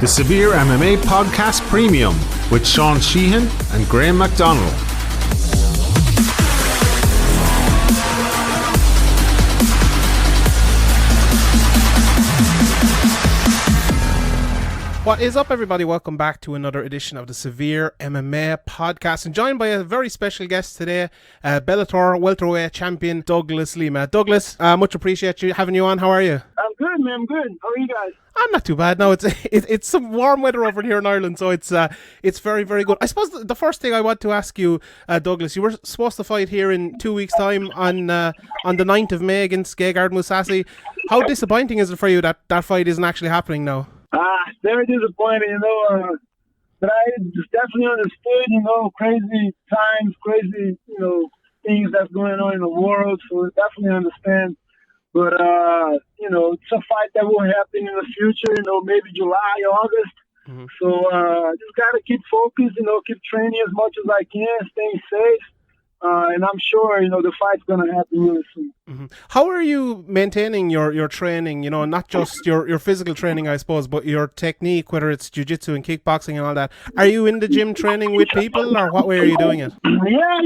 The Severe MMA Podcast Premium with Sean Sheehan and Graham McDonald. What is up, everybody? Welcome back to another edition of the Severe MMA Podcast. And joined by a very special guest today, Bellator Welterweight champion Douglas Lima. Douglas, much appreciate you having you on. How are you? I'm good, man. I'm good. How are you guys? I'm not too bad. No, it's some warm weather over here in Ireland, so it's very, very good. I suppose the first thing I want to ask you, Douglas, you were supposed to fight here in 2 weeks' time on the 9th of May against Gegard Mousasi. How disappointing is it for you that that fight isn't actually happening now? Very disappointing, but I just definitely understood, crazy times, crazy, things that's going on in the world, so I definitely understand. But, it's a fight that will happen in the future, maybe July, August. Mm-hmm. So, just got to keep focused, keep training as much as I can, staying safe. And I'm sure, the fight's going to happen really soon. Mm-hmm. How are you maintaining your training, not just your physical training, I suppose, but your technique, whether it's jiu-jitsu and kickboxing and all that? Are you in the gym training with people, or what way are you doing it? Yeah,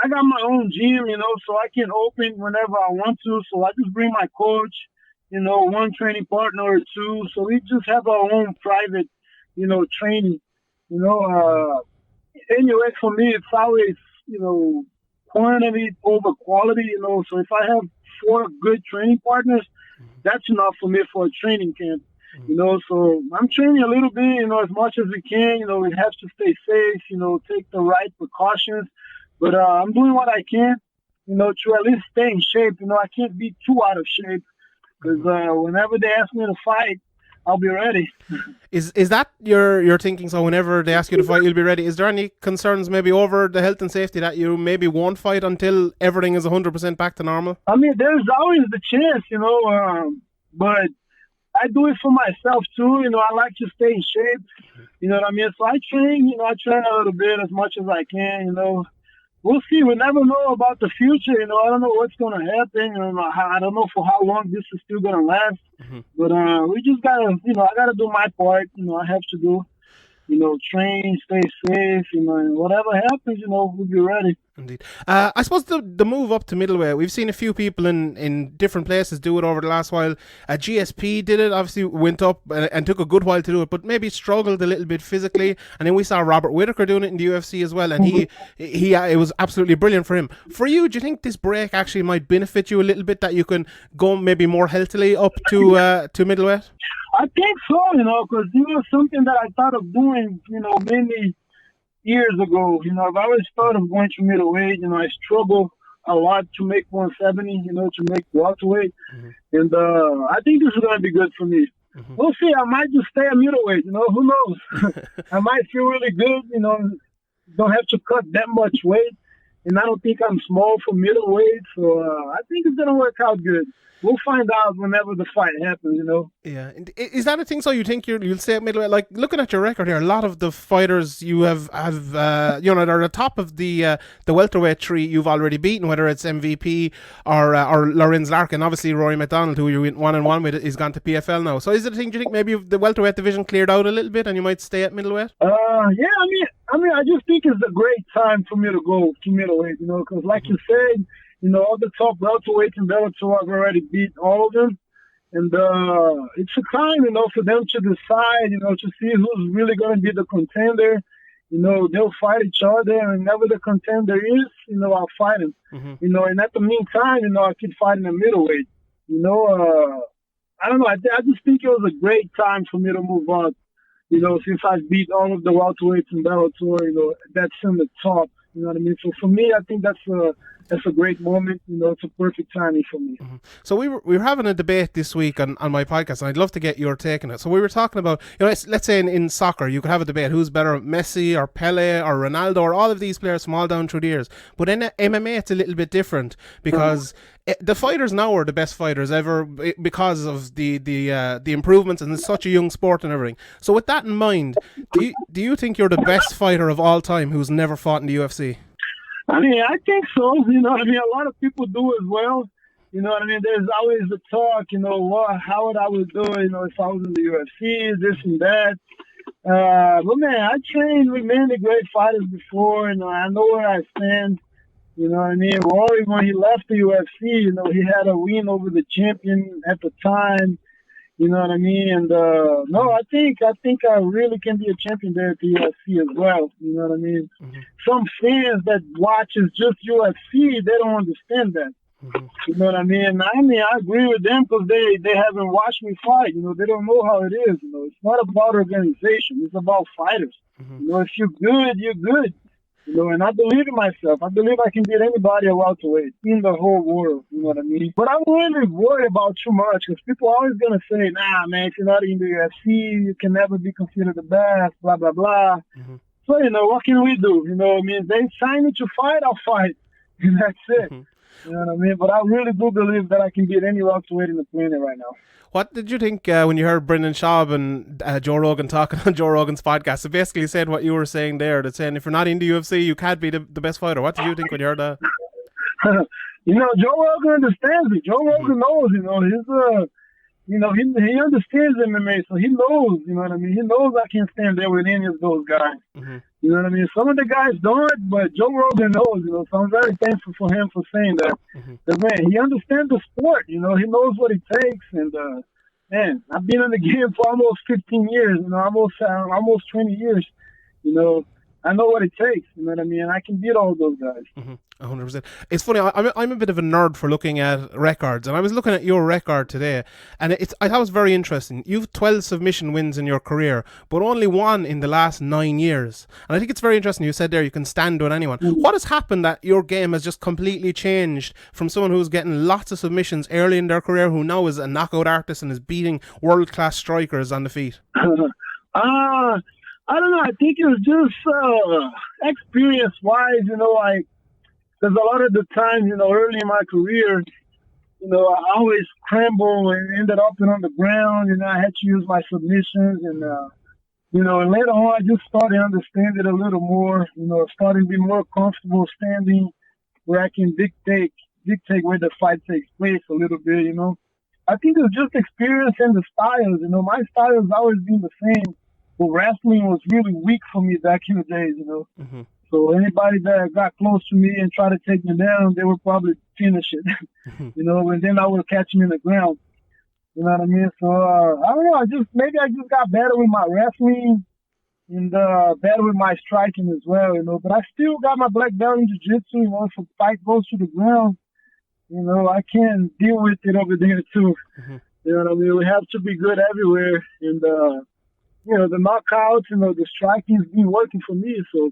I got my own gym, so I can open whenever I want to. So I just bring my coach, one training partner or two. So we just have our own private, training, Anyway, for me, it's always, quantity over quality, so if I have 4 good training partners, that's enough for me for a training camp, so I'm training a little bit, as much as we can, we have to stay safe, take the right precautions, but I'm doing what I can, to at least stay in shape, I can't be too out of shape, because whenever they ask me to fight, I'll be ready. Is that your thinking? So whenever they ask you to fight, you'll be ready. Is there any concerns maybe over the health and safety that you maybe won't fight until everything is 100% back to normal? I mean, there's always the chance, but I do it for myself too. I like to stay in shape. You know what I mean? So I train, I train a little bit as much as I can, We'll see. We never know about the future. I don't know what's going to happen. I don't know for how long this is still going to last. Mm-hmm. But we just got to, I got to do my part. I have to do, train, stay safe. And whatever happens, we'll be ready. Indeed. I suppose the move up to middleweight, we've seen a few people in different places do it over the last while. GSP did it, obviously went up and took a good while to do it, but maybe struggled a little bit physically. And then we saw Robert Whittaker doing it in the UFC as well, and he it was absolutely brilliant for him. For you, do you think this break actually might benefit you a little bit, that you can go maybe more healthily up to middleweight? I think so, because something that I thought of doing, many years ago, I've always thought of going to middleweight. I struggle a lot to make 170, to make welterweight. Mm-hmm. And I think this is going to be good for me. Mm-hmm. We'll see. I might just stay at middleweight, who knows? I might feel really good, don't have to cut that much weight. And I don't think I'm small for middleweight, so I think it's going to work out good. We'll find out whenever the fight happens, Yeah. Is that a thing? So you think you'll stay at middleweight? Like, looking at your record here, a lot of the fighters you have that are at the top of the welterweight tree you've already beaten, whether it's MVP or Lorenz Larkin. Obviously, Rory McDonald, who you went 1-1 with, is gone to PFL now. So is it a thing? Do you think maybe the welterweight division cleared out a little bit and you might stay at middleweight? Yeah. I just think it's a great time for me to go to middleweight. Because like you said. All the top welterweights in Bellator, I've already beat all of them. And it's a time, for them to decide, to see who's really going to be the contender. They'll fight each other, and whenever the contender is, I'll fight him. Mm-hmm. And at the meantime, I keep fighting the middleweight. I don't know. I just think it was a great time for me to move on. Since I beat all of the welterweights in Bellator, that's in the top. You know what I mean? So for me, I think that's a great moment. It's a perfect timing for me. Mm-hmm. So we were having a debate this week on my podcast, and I'd love to get your take on it. So we were talking about, let's say in soccer, you could have a debate who's better, Messi or Pele or Ronaldo or all of these players from all down through the years. But in MMA, it's a little bit different because the fighters now are the best fighters ever because of the improvements, and it's such a young sport and everything. So with that in mind, do you think you're the best fighter of all time who's never fought in the UFC? I mean, I think so. A lot of people do as well. You know what I mean? There's always the talk, how would I would do it, if I was in the UFC, this and that. But man, I trained with many great fighters before, I know where I stand. You know what I mean? Rory, when he left the UFC, he had a win over the champion at the time. You know what I mean? And no, I think I really can be a champion there at the UFC as well. You know what I mean? Mm-hmm. Some fans that watches just UFC, they don't understand that. Mm-hmm. You know what I mean? I agree with them because they haven't watched me fight. They don't know how it is. It's not about organization. It's about fighters. Mm-hmm. If you're good, you're good. And I believe in myself. I believe I can beat anybody at welterweight in the whole world. You know what I mean? But I'm really worried about too much because people are always going to say, nah, man, if you're not in the UFC, you can never be considered the best, blah, blah, blah. Mm-hmm. So, what can we do? They sign me to fight, I'll fight. And that's it. Mm-hmm. You know what I mean? But I really do believe that I can beat any welterweight in the planet right now. What did you think when you heard Brendan Schaub and Joe Rogan talking on Joe Rogan's podcast? It basically said what you were saying there, that saying if you're not in the UFC, you can't be the best fighter. What did you think when you heard that? Joe Rogan understands it. Joe Rogan knows, he understands MMA, so he knows, you know what I mean? He knows I can't stand there with any of those guys. Mm-hmm. You know what I mean? Some of the guys don't, but Joe Rogan knows, so I'm very thankful for him for saying that. Because, man, he understands the sport, he knows what it takes. And, man, I've been in the game for almost 15 years, almost 20 years, I know what it takes, you know what I mean? I can beat all those guys. Mm-hmm. 100%. It's funny, I'm a bit of a nerd for looking at records, and I was looking at your record today, and I thought it was very interesting. You've 12 submission wins in your career, but only one in the last 9 years. And I think it's very interesting. You said there you can stand with anyone. Mm-hmm. What has happened that your game has just completely changed from someone who's getting lots of submissions early in their career, who now is a knockout artist and is beating world-class strikers on the feet? I don't know. I think it was just experience-wise, because a lot of the times, early in my career, I always scramble and ended up on the ground, I had to use my submissions, and later on I just started to understand it a little more, starting to be more comfortable standing where I can dictate where the fight takes place a little bit, I think it's just experience and the styles, my style has always been the same. But wrestling was really weak for me back in the days, Mm-hmm. So anybody that got close to me and tried to take me down, they would probably finish it, mm-hmm. And then I would catch them in the ground. You know what I mean? So, I don't know, maybe I just got better with my wrestling and better with my striking as well, But I still got my black belt in jiu-jitsu, if a fight goes to the ground, I can deal with it over there too. Mm-hmm. You know what I mean? We have to be good everywhere, and the knockouts, the striking's been working for me. So,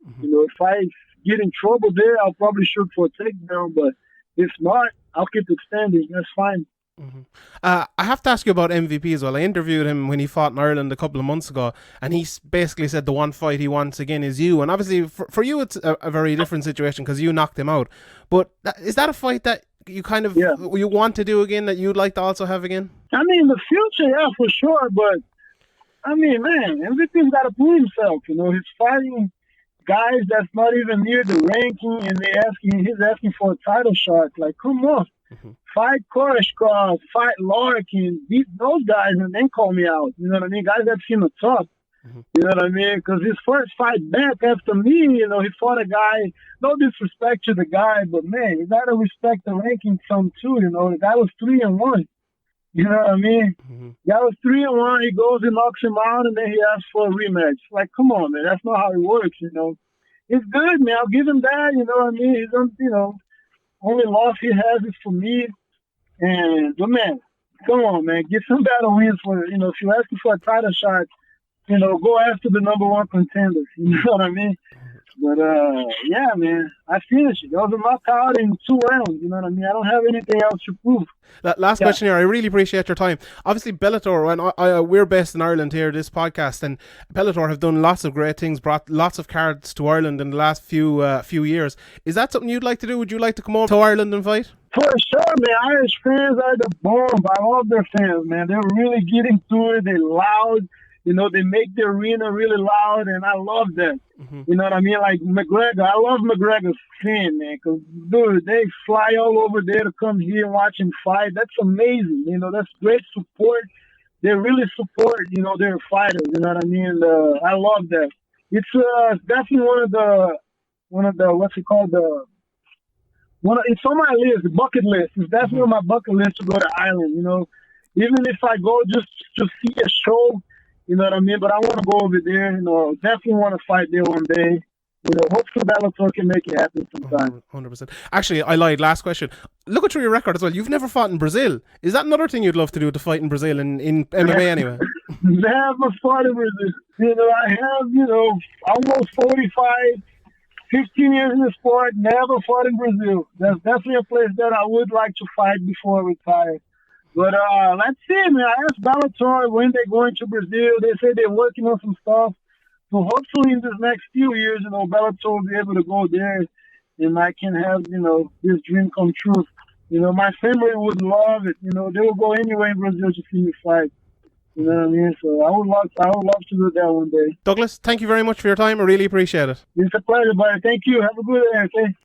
mm-hmm. If I get in trouble there, I'll probably shoot for a takedown. But if not, I'll keep it standing. That's fine. Mm-hmm. I have to ask you about MVP as well. I interviewed him when he fought in Ireland a couple of months ago, and he basically said the one fight he wants again is you. And obviously, for you, it's a very different situation because you knocked him out. But is that a fight that you kind of you want to do again, that you'd like to also have again? I mean, in the future, yeah, for sure. But I mean, man, everything's got to prove himself. He's fighting guys that's not even near the ranking, and he's asking for a title shot. Like, come on. Mm-hmm. Fight Koreshkov, fight Larkin, beat those guys, and then call me out. You know what I mean? Guys that's in the top. Mm-hmm. You know what I mean? Because his first fight back after me, he fought a guy, no disrespect to the guy, but, man, you got to respect the ranking some, too. The guy was 3-1. You know what I mean? Mm-hmm. That was 3-1. He goes and knocks him out, and then he asks for a rematch. Like, come on, man. That's not how it works, It's good, man. I'll give him that. You know what I mean? He's, only loss he has is for me. But, man, come on, man. Get some battle wins for, if you're asking for a title shot, go after the number one contender. You know what I mean? But, yeah, man, I finished it. That was a knockout in 2 rounds. You know what I mean? I don't have anything else to prove. Last question here. I really appreciate your time. Obviously, Bellator, and we're based in Ireland here, this podcast, and Bellator have done lots of great things, brought lots of cards to Ireland in the last few years. Is that something you'd like to do? Would you like to come over to Ireland and fight? For sure, man. Irish fans are the bomb. I love their fans, man. They're really getting to it. They're loud. You know, they make the arena really loud, and I love that. You know what I mean? Like McGregor, I love McGregor's fan, man, because, dude, they fly all over there to come here and watch him fight. That's amazing. You know, that's great support. They really support, you know, their fighters. You know what I mean? I love that. It's definitely one of the what's it called, it's on my list, the bucket list. It's definitely on my bucket list to go to Ireland. You know, even if I go just to see a show. You know what I mean? But I want to go over there. You know, definitely want to fight there one day. You know, hopefully Bellator can make it happen sometime. 100%. Actually, I lied. Last question. Look through your record as well. You've never fought in Brazil. Is that another thing you'd love to do, to fight in Brazil in MMA anyway? Never fought in Brazil. You know, I have, you know, almost 45, 15 years in the sport. Never fought in Brazil. That's definitely a place that I would like to fight before I retire. But let's see, man. I asked Bellator when they're going to Brazil. They say they're working on some stuff. So hopefully in this next few years, you know, Bellator will be able to go there and I can have, you know, this dream come true. You know, my family would love it. You know, they will go anywhere in Brazil to see me fight. You know what I mean? So I would love to do that one day. Douglas, thank you very much for your time. I really appreciate it. It's a pleasure, buddy. Thank you. Have a good day, okay?